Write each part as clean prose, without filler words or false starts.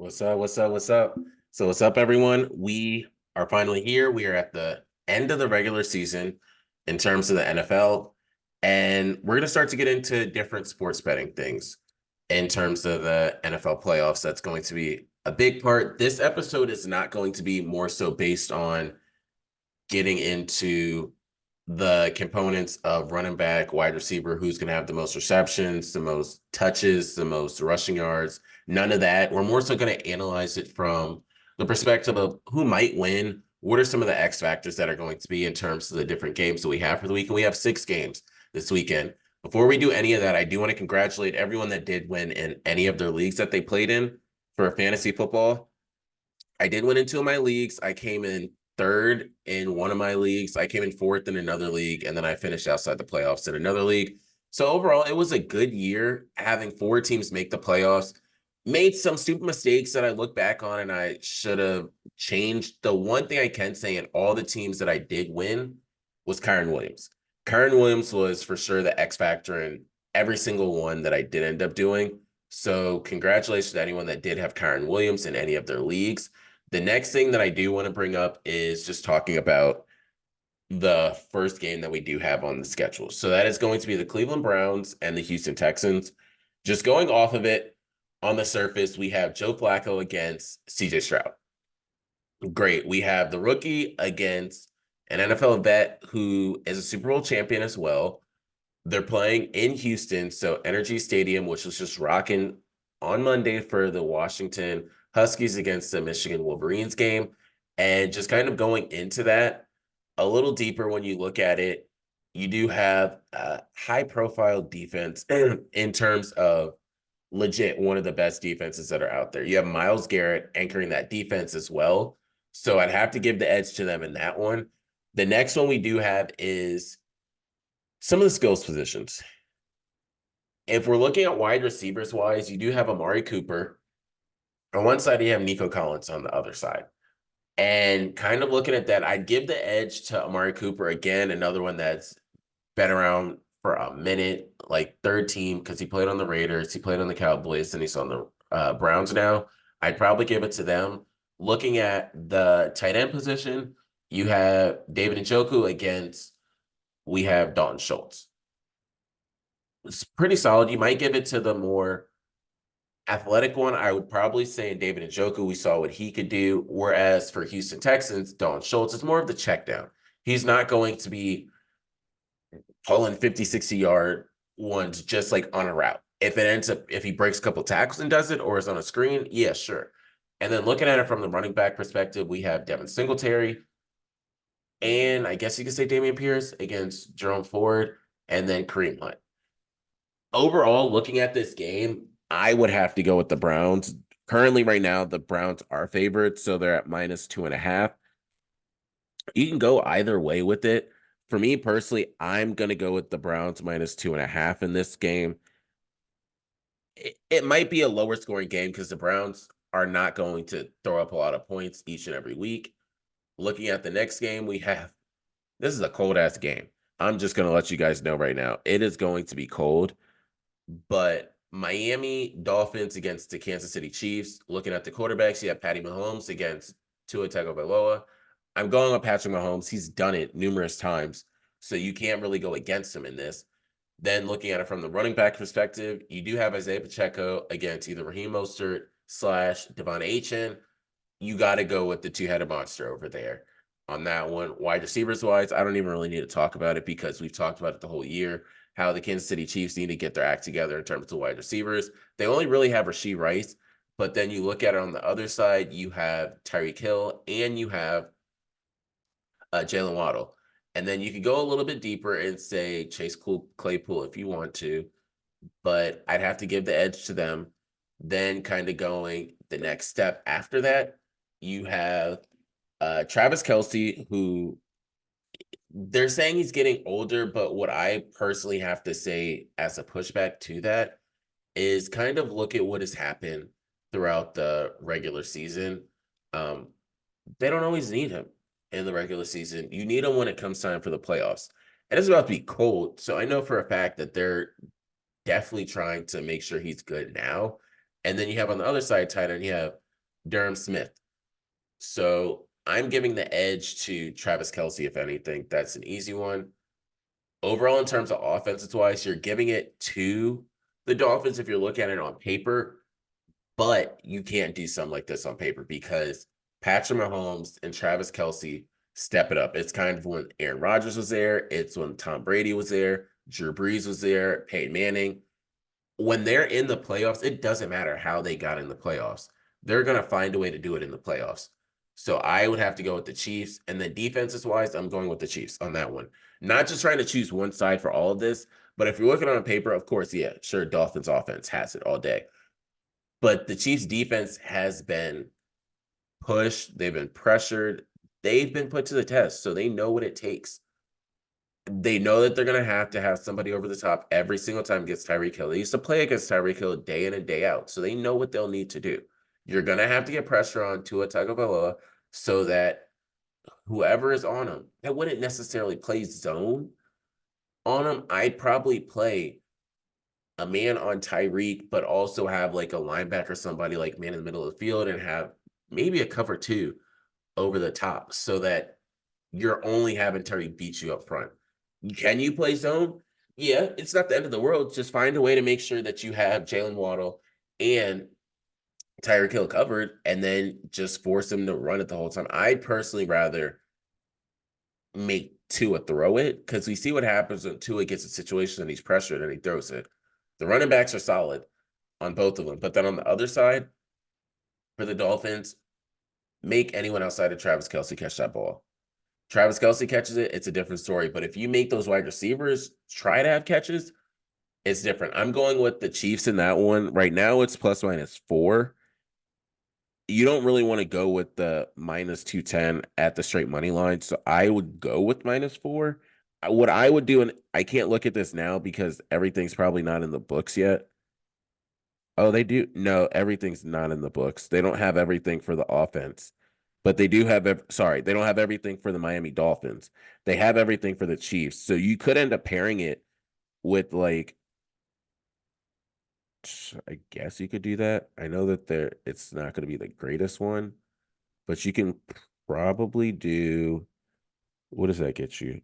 What's up? What's up? What's up? So, what's up, everyone? We are finally here. We are at the end of the regular season in terms of the NFL, and we're going to start to get into different sports betting things in terms of the NFL playoffs. That's going to be a big part. This episode is not going to be more so based on getting into the components of running back, wide receiver, who's going to have the most receptions, the most touches, the most rushing yards. None of that. We're more so going to analyze it from the perspective of who might win. What are some of the X factors that are going to be in terms of the different games that we have for the week? And we have 6 games this weekend. Before we do any of that, I do want to congratulate everyone that did win in any of their leagues that they played in for fantasy football. I did win in 2 of my leagues. I came in third in one of my leagues. I came in fourth in another league, and then I finished outside the playoffs in another league. So overall, it was a good year having 4 teams make the playoffs. Made some stupid mistakes that I look back on and I should have changed. The one thing I can say in all the teams that I did win was Kyron Williams. Kyron Williams was for sure the X factor in every single one that I did end up doing. So congratulations to anyone that did have Kyron Williams in any of their leagues. The next thing that I do want to bring up is just talking about the first game that we do have on the schedule. So that is going to be the Cleveland Browns and the Houston Texans. Just going off of it, on the surface, we have Joe Flacco against CJ Stroud. Great. We have the rookie against an NFL vet who is a Super Bowl champion as well. They're playing in Houston, so Energy Stadium, which was just rocking on Monday for the Washington Huskies against the Michigan Wolverines game. And just kind of going into that a little deeper when you look at it, you do have a high-profile defense in terms of legit one of the best defenses that are out there. You have Myles Garrett anchoring that defense as well. So I'd have to give the edge to them in that one. The next one we do have is some of the skills positions. If we're looking at wide receivers wise, you do have Amari Cooper. On one side, you have Nico Collins on the other side. And kind of looking at that, I'd give the edge to Amari Cooper again, another one that's been around for a minute, like third team, because he played on the Raiders, he played on the Cowboys, and he's on the Browns now. I'd probably give it to them. Looking at the tight end position, you have David Njoku against, we have Dalton Schultz. It's pretty solid. You might give it to the more athletic one. I would probably say in David Njoku, we saw what he could do. Whereas for Houston Texans, Dalton Schultz is more of the check down. He's not going to be pulling 50, 60-yard ones just like on a route. If he breaks a couple tackles and does it or is on a screen, yeah, sure. And then looking at it from the running back perspective, we have Devin Singletary and I guess you could say Dameon Pierce against Jerome Ford and then Kareem Hunt. Overall, looking at this game, I would have to go with the Browns. Currently, right now, the Browns are favored, so they're at -2.5. You can go either way with it. For me personally, I'm going to go with the Browns -2.5 in this game. It might be a lower scoring game because the Browns are not going to throw up a lot of points each and every week. Looking at the next game, this is a cold ass game. I'm just going to let you guys know right now. It is going to be cold, but Miami Dolphins against the Kansas City Chiefs. Looking at the quarterbacks, you have Patty Mahomes against Tua Tagovailoa. I'm going with Patrick Mahomes. He's done it numerous times, so you can't really go against him in this. Then looking at it from the running back perspective, you do have Isaiah Pacheco against either Raheem Mostert / Devon Achane. You got to go with the two-headed monster over there on that one. Wide receivers wise, I don't even really need to talk about it because we've talked about it the whole year, how the Kansas City Chiefs need to get their act together in terms of wide receivers. They only really have Rashee Rice, but then you look at it on the other side, you have Tyreek Hill and you have Jalen Waddle. And then you can go a little bit deeper and say Chase Claypool if you want to, but I'd have to give the edge to them. Then kind of going the next step after that, you have Travis Kelce, who they're saying he's getting older, but what I personally have to say as a pushback to that is kind of look at what has happened throughout the regular season. They don't always need him in the regular season. You need him when it comes time for the playoffs. And it's about to be cold, so I know for a fact that they're definitely trying to make sure he's good now. And then you have on the other side, tight end, you have Durham Smith. So I'm giving the edge to Travis Kelce, if anything. That's an easy one. Overall, in terms of offensive wise, you're giving it to the Dolphins if you're looking at it on paper, but you can't do something like this on paper because Patrick Mahomes and Travis Kelce step it up. It's kind of when Aaron Rodgers was there, it's when Tom Brady was there, Drew Brees was there, Peyton Manning. When they're in the playoffs, it doesn't matter how they got in the playoffs. They're going to find a way to do it in the playoffs. So I would have to go with the Chiefs. And then defenses wise, I'm going with the Chiefs on that one. Not just trying to choose one side for all of this, but if you're looking on paper, of course, yeah, sure, Dolphins offense has it all day. But the Chiefs defense has been pushed, they've been pressured, they've been put to the test, so they know what it takes. They know that they're going to have somebody over the top every single time against Tyreek Hill. They used to play against Tyreek Hill day in and day out, so they know what they'll need to do. You're going to have to get pressure on Tua Tagovailoa so that whoever is on him, I wouldn't necessarily play zone on him. I'd probably play a man on Tyreek, but also have like a linebacker, somebody like man in the middle of the field, and have maybe a cover two over the top so that you're only having Tyreek beat you up front. Can you play zone? Yeah, it's not the end of the world. Just find a way to make sure that you have Jalen Waddle and Tyreek Hill covered, and then just force him to run it the whole time. I'd personally rather make Tua throw it because we see what happens when Tua gets a situation and he's pressured and he throws it. The running backs are solid on both of them. But then on the other side, for the Dolphins, make anyone outside of Travis Kelce catch that ball. Travis Kelce catches it, it's a different story. But if you make those wide receivers try to have catches, it's different. I'm going with the Chiefs in that one. Right now, it's ±4. You don't really want to go with the -210 at the straight money line. So I would go with -4. What I would do, and I can't look at this now because everything's probably not in the books yet. Oh, they do. No, everything's not in the books. They don't have everything for the offense, but they do have, sorry, they don't have everything for the Miami Dolphins. They have everything for the Chiefs. So you could end up pairing it with like, I guess you could do that. I know that it's not going to be the greatest one, but you can probably do, what does that get you?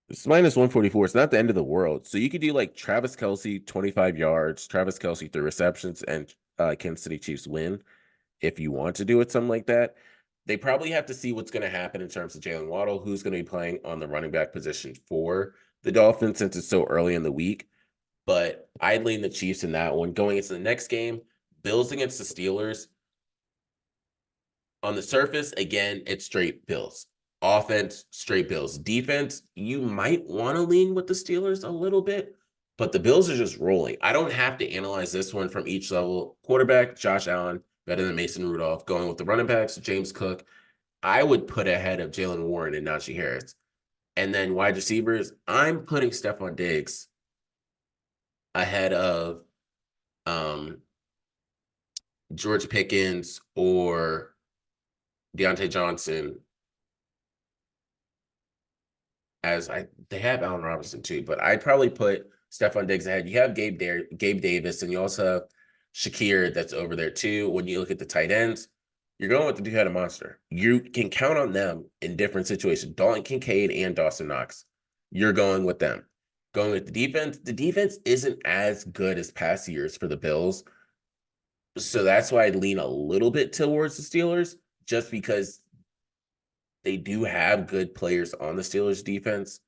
It's -144. It's not the end of the world. So you could do like Travis Kelce, 25 yards, Travis Kelce, 3 receptions, and Kansas City Chiefs win if you want to do it, something like that. They probably have to see what's going to happen in terms of Jalen Waddle, who's going to be playing on the running back position for the Dolphins since it's so early in the week. But I'd lean the Chiefs in that one. Going into the next game, Bills against the Steelers. On the surface, again, it's straight Bills. Offense, straight Bills. Defense, you might want to lean with the Steelers a little bit, but the Bills are just rolling. I don't have to analyze this one from each level. Quarterback, Josh Allen, better than Mason Rudolph. Going with the running backs, James Cook. I would put ahead of Jalen Warren and Najee Harris. And then wide receivers, I'm putting Stephon Diggs ahead of George Pickens or Deontay Johnson. They have Allen Robinson too, but I'd probably put Stephon Diggs ahead. You have Gabe Davis, and you also have Shakir that's over there too. When you look at the tight ends, you're going with the two-headed monster. You can count on them in different situations. Dalton Kincaid and Dawson Knox. You're going with them. Going with the defense isn't as good as past years for the Bills. So that's why I'd lean a little bit towards the Steelers, just because they do have good players on the Steelers defense.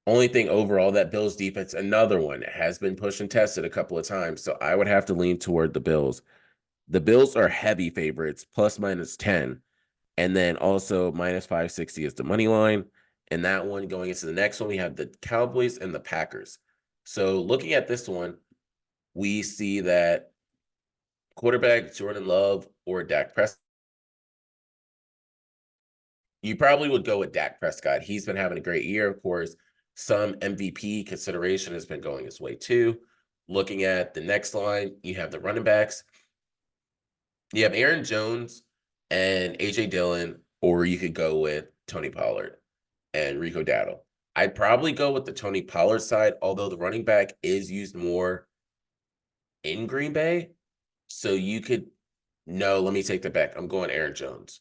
Only thing overall, that Bills defense, another one, has been pushed and tested a couple of times. So I would have to lean toward the Bills. The Bills are heavy favorites, ±10. And then also -560 is the money line. And that one going into the next one, we have the Cowboys and the Packers. So looking at this one, we see that quarterback Jordan Love or Dak Prescott. You probably would go with Dak Prescott. He's been having a great year, of course. Some MVP consideration has been going his way too. Looking at the next line, you have the running backs. You have Aaron Jones and AJ Dillon, or you could go with Tony Pollard and Rico Dowdle. I'd probably go with the Tony Pollard side, although the running back is used more in Green Bay. So you could No, let me take that back. I'm going Aaron Jones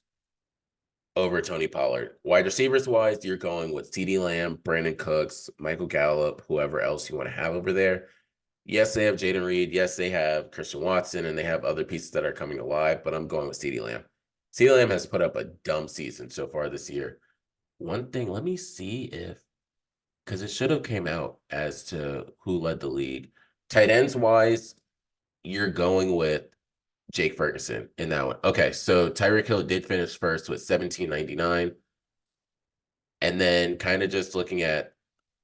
over Tony Pollard. Wide receivers wise, you're going with CeeDee Lamb, Brandon Cooks, Michael Gallup, whoever else you want to have over there. Yes, they have Jaden Reed. Yes, they have Christian Watson, and they have other pieces that are coming alive, but I'm going with CeeDee Lamb. CeeDee Lamb has put up a dumb season so far this year. One thing, let me see if, because it should have came out as to who led the league. Tight ends wise, you're going with Jake Ferguson in that one. Okay, so Tyreek Hill did finish first with 1799. And then kind of just looking at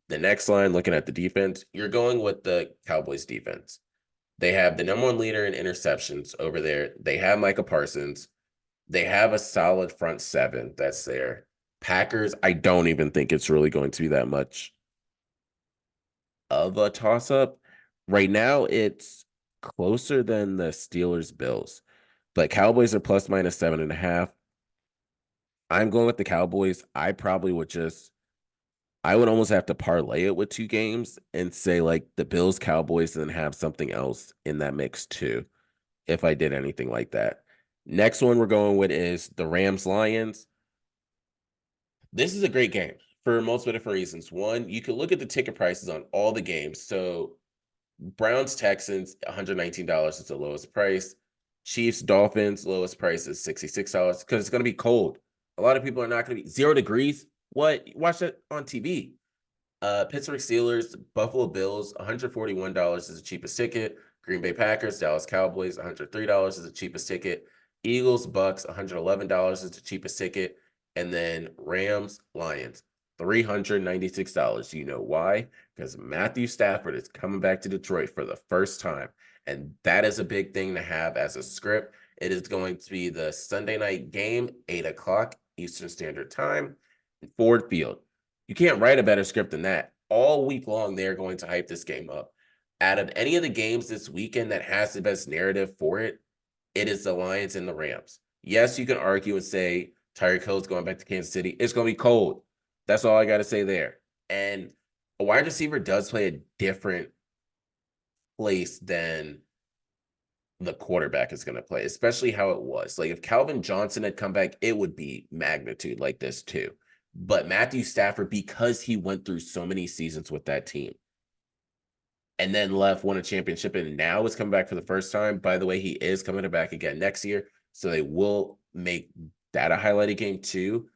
the next line, looking at the defense, you're going with the Cowboys defense. They have the number one leader in interceptions over there. They have Micah Parsons. They have a solid front seven that's there. Packers, I don't even think it's really going to be that much of a toss up. Right now, it's closer than the Steelers Bills, but Cowboys are plus minus 7.5. I'm going with the Cowboys. I would almost have to parlay it with two games and say like the Bills Cowboys and then have something else in that mix too, if I did anything like that. Next one we're going with is the Rams Lions. This is a great game for multiple different reasons. One, you can look at the ticket prices on all the games. So Browns Texans, $119 is the lowest price. Chiefs Dolphins, lowest price is $66 because it's going to be cold. A lot of people are not going to be 0 degrees. What? Watch that on TV. Pittsburgh Steelers, Buffalo Bills, $141 is the cheapest ticket. Green Bay Packers, Dallas Cowboys, $103 is the cheapest ticket. Eagles, Bucks, $111 is the cheapest ticket. And then Rams, Lions, $396. You know why? Because Matthew Stafford is coming back to Detroit for the first time. And that is a big thing to have as a script. It is going to be the Sunday night game, 8 o'clock Eastern Standard Time, Ford Field. You can't write a better script than that. All week long, they're going to hype this game up. Out of any of the games this weekend that has the best narrative for it, it is the Lions and the Rams. Yes, you can argue and say Tyreek Hill is going back to Kansas City. It's going to be cold. That's all I got to say there. And a wide receiver does play a different place than the quarterback is going to play, especially how it was. Like if Calvin Johnson had come back, it would be magnitude like this too. But Matthew Stafford, because he went through so many seasons with that team and then left, won a championship, and now is coming back for the first time. By the way, he is coming back again next year. So they will make that a highlighted game too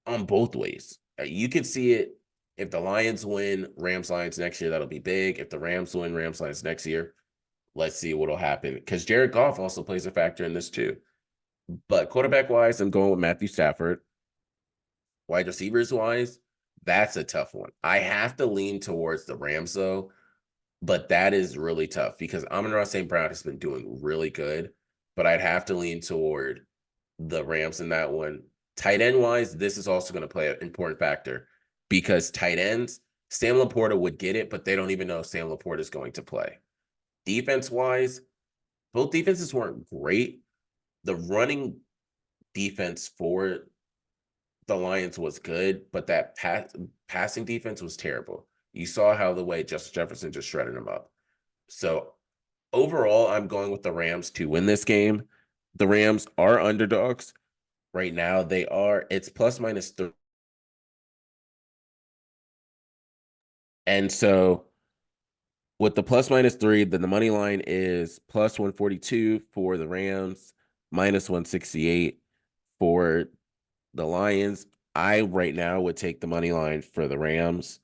on both ways. You can see it if the Lions win Rams Lions next year, that'll be big. If the Rams win Rams Lions next year, let's see what'll happen. Because Jared Goff also plays a factor in this too. But quarterback wise, I'm going with Matthew Stafford. Wide receivers wise, that's a tough one. I have to lean towards the Rams though, but that is really tough because Amon-Ra St. Brown has been doing really good, but I'd have to lean toward the Rams in that one. Tight end wise, this is also going to play an important factor because tight ends, Sam Laporta would get it, but they don't even know if Sam Laporta is going to play. Defense wise, both defenses weren't great. The running defense for the Lions was good, but that passing defense was terrible. You saw how the way Justin Jefferson just shredded them up. So overall, I'm going with the Rams to win this game. The Rams are underdogs right now. It's plus minus 3. And so with the plus minus 3, then the money line is plus 142 for the Rams, minus 168 for the Lions. I right now would take the money line for the Rams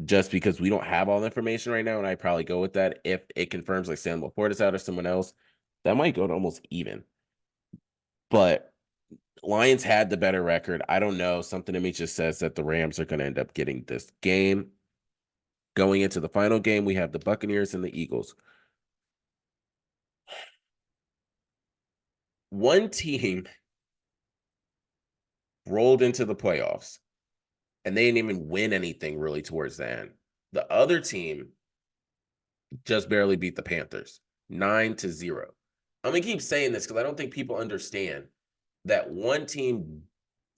just because we don't have all the information right now, and I probably go with that. If it confirms like Sam Laporta's out or someone else, that might go to almost even. But Lions had the better record. I don't know. Something to me just says that the Rams are going to end up getting this game. Going into the final game, we have the Buccaneers and the Eagles. One team rolled into the playoffs, and they didn't even win anything really towards the end. The other team just barely beat the Panthers 9-0. I'm going to keep saying this because I don't think people understand that one team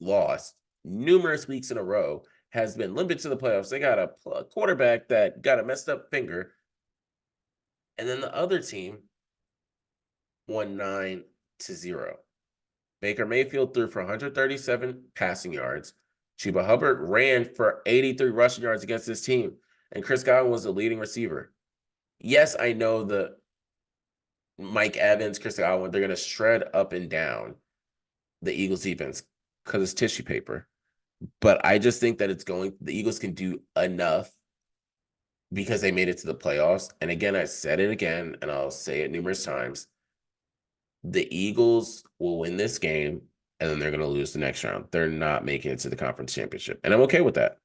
lost numerous weeks in a row, has been limited to the playoffs. They got a quarterback that got a messed up finger. And then the other team won 9-0. Baker Mayfield threw for 137 passing yards. Chuba Hubbard ran for 83 rushing yards against this team, and Chris Godwin was the leading receiver. Yes, I know the Mike Evans, Chris Godwin, they're going to shred up and down the Eagles defense because it's tissue paper. But I just think that the Eagles can do enough because they made it to the playoffs. And again, I said it again, and I'll say it numerous times. The Eagles will win this game, and then they're going to lose the next round. They're not making it to the conference championship. And I'm okay with that.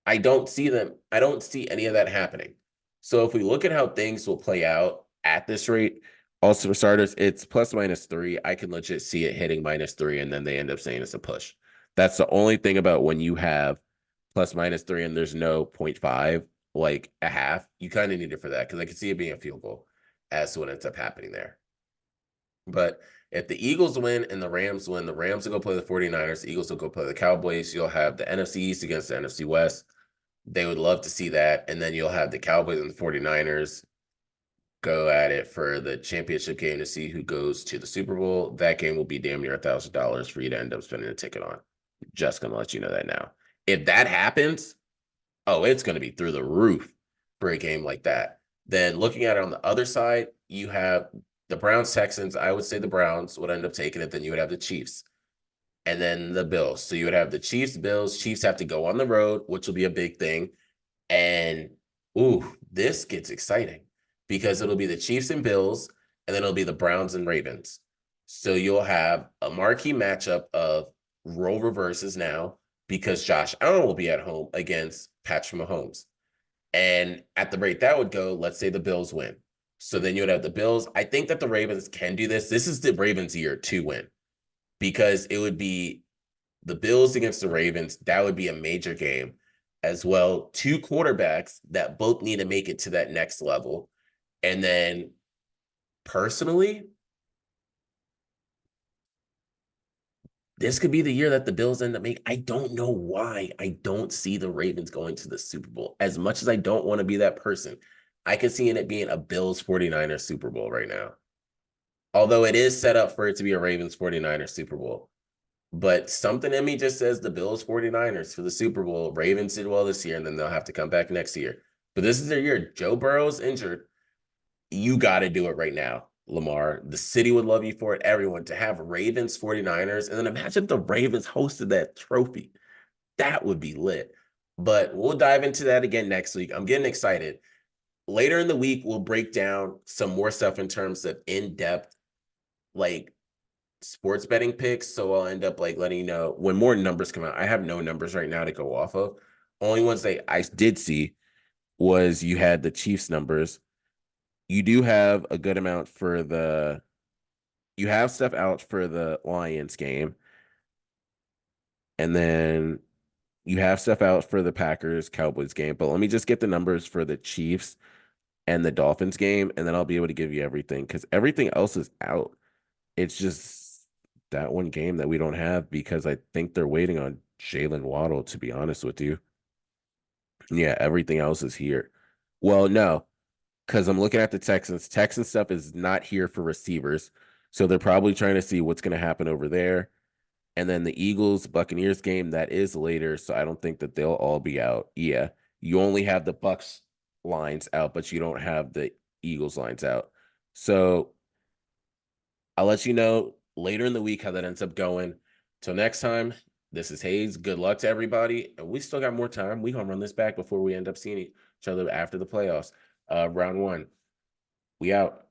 I don't see any of that happening. So if we look at how things will play out at this rate, also for starters, it's ±3. I can legit see it hitting -3, and then they end up saying it's a push. That's the only thing about when you have ±3 and there's no 0.5, like a half. You kind of need it for that because I can see it being a field goal as to what ends up happening there. But if the Eagles win and the Rams win, the Rams will go play the 49ers, the Eagles will go play the Cowboys. You'll have the NFC East against the NFC West. They would love to see that. And then you'll have the Cowboys and the 49ers go at it for the championship game to see who goes to the Super Bowl. That game will be damn near $1,000 for you to end up spending a ticket on. Just going to let you know that now. If that happens, it's going to be through the roof for a game like that. Then looking at it on the other side, you have the Browns-Texans. I would say the Browns would end up taking it. Then you would have the Chiefs. And then the Bills. So you would have the Chiefs, Bills. Chiefs have to go on the road, which will be a big thing. And, this gets exciting because it'll be the Chiefs and Bills, and then it'll be the Browns and Ravens. So you'll have a marquee matchup of role reverses now because Josh Allen will be at home against Patrick Mahomes. And at the rate that would go, let's say the Bills win. So then you would have the Bills. I think that the Ravens can do this. This is the Ravens' year to win because it would be the Bills against the Ravens. That would be a major game as well. Two quarterbacks that both need to make it to that next level. And then personally, this could be the year that the Bills end up making. I don't know why I don't see the Ravens going to the Super Bowl. As much as I don't want to be that person, I can see it being a Bills 49ers Super Bowl right now. Although it is set up for it to be a Ravens 49ers Super Bowl. But something in me just says the Bills 49ers for the Super Bowl. Ravens did well this year, and then they'll have to come back next year. But this is their year. Joe Burrow's injured. You got to do it right now, Lamar. The city would love you for it. Everyone to have Ravens 49ers. And then imagine if the Ravens hosted that trophy. That would be lit. But we'll dive into that again next week. I'm getting excited. Later in the week, we'll break down some more stuff in terms of in-depth, like sports betting picks. So I'll end up letting you know when more numbers come out. I have no numbers right now to go off of. Only ones I did see was you had the Chiefs numbers. You do have a good amount you have stuff out for the Lions game. And then you have stuff out for the Packers Cowboys game. But let me just get the numbers for the Chiefs and the Dolphins game, and then I'll be able to give you everything because everything else is out. It's just that one game that we don't have because I think they're waiting on Jalen Waddle, to be honest with you. Yeah, everything else is here. Well, no, because I'm looking at the Texans. Texans stuff is not here for receivers. So they're probably trying to see what's going to happen over there. And then the Eagles Buccaneers game, that is later. So I don't think that they'll all be out. Yeah. You only have the Bucks lines out, but you don't have the Eagles lines out. So I'll let you know later in the week how that ends up going. Till next time, this is Hayes. Good luck to everybody. And we still got more time. We gonna run this back before we end up seeing each other after the playoffs. Round 1. We out.